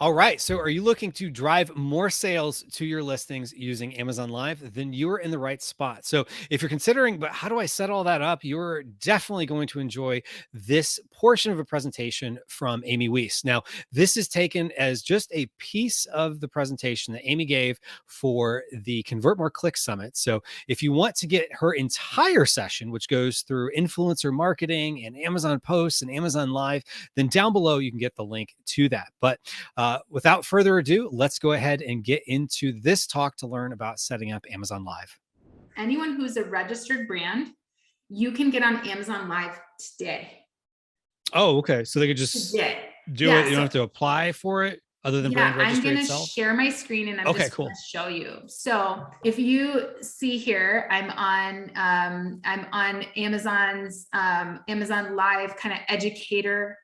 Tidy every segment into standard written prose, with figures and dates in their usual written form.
All right. So are you looking to drive more sales to your listings using Amazon Live? Then you're in the right spot. So if you're considering, but how do I set all that up? You're definitely going to enjoy this portion of a presentation from Amy Weiss. Now, this is taken as just a piece of the presentation that Amy gave for the Convert More Click Summit. So if you want to get her entire session, which goes through influencer marketing and Amazon posts and Amazon Live, then down below you can get the link to that. But without further ado, let's go ahead and get into this talk to learn about setting up Amazon Live. Anyone who's a registered brand, you can get on Amazon Live today. Oh, okay. So they could just do it. You don't have to apply for it other than brand registry itself? I'm going to share my screen and I'm just going to show you. So if you see here, I'm on Amazon's Amazon Live kind of educator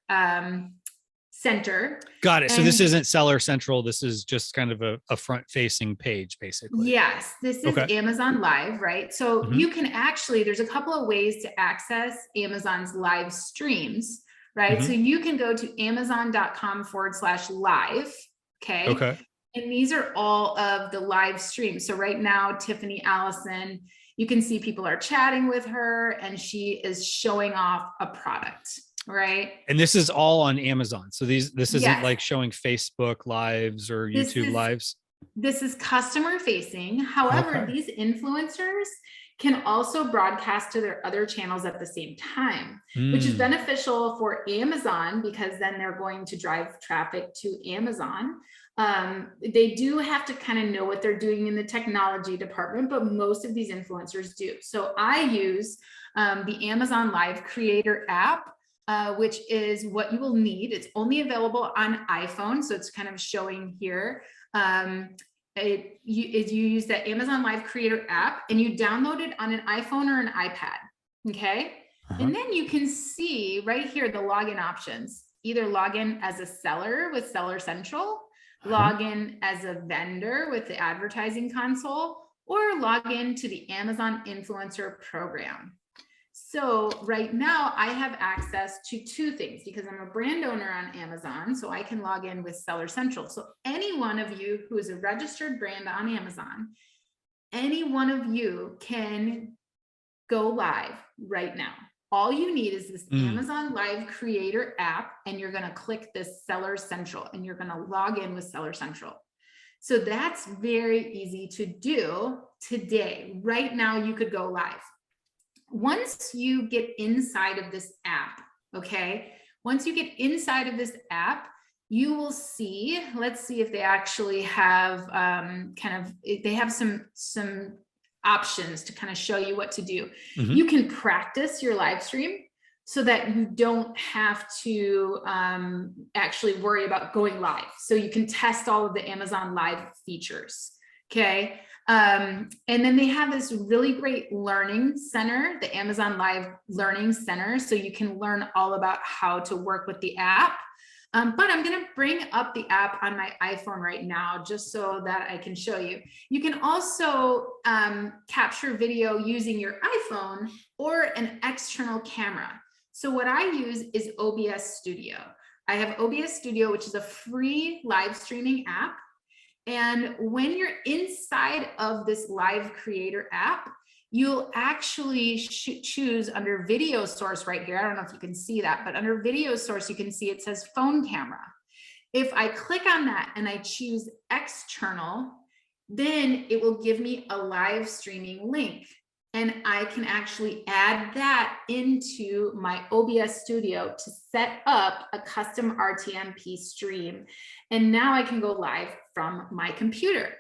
center. Got it. So this isn't Seller Central. This is just kind of a front-facing page, basically. Yes, this is Amazon Live, right? So you can actually, there's a couple of ways to access Amazon's live streams, right? So you can go to amazon.com/live. Okay. And these are all of the live streams. So right now, Tiffany Allison, you can see people are chatting with her and she is showing off a product. Right. And this is all on Amazon. So this isn't like showing Facebook lives or YouTube lives. This is customer facing. However, these influencers can also broadcast to their other channels at the same time, which is beneficial for Amazon because then they're going to drive traffic to Amazon. They do have to kind of know what they're doing in the technology department, but most of these influencers do. So I use the Amazon Live Creator app, which is what you will need. It's only available on iPhone. So it's kind of showing here. You use the Amazon Live Creator app and you download it on an iPhone or an iPad. Okay. And then you can see right here, the login options, either log in as a seller with Seller Central, log in as a vendor with the advertising console, or log in to the Amazon Influencer Program. So right now I have access to two things because I'm a brand owner on Amazon. So I can log in with Seller Central. So any one of you who is a registered brand on Amazon, any one of you can go live right now. All you need is this Amazon Live Creator app, and you're going to click this Seller Central and you're going to log in with Seller Central. So that's very easy to do today. Right now you could go live. Once you get inside of this app, once you get inside of this app, you will see, let's see if they actually have they have some options to kind of show you what to do. You can practice your live stream so that you don't have to actually worry about going live. So you can test all of the Amazon Live features. Okay. And then they have this really great learning center, the Amazon Live Learning Center. So you can learn all about how to work with the app. But I'm going to bring up the app on my iPhone right now, just so that I can show you. You can also capture video using your iPhone or an external camera. So what I use is OBS Studio. I have OBS Studio, which is a free live streaming app. And when you're inside of this Live Creator app, you'll actually choose under video source right here. I don't know if you can see that, but under video source, you can see it says phone camera. If I click on that and I choose external, then it will give me a live streaming link. And I can actually add that into my OBS Studio to set up a custom RTMP stream. And now I can go live from my computer.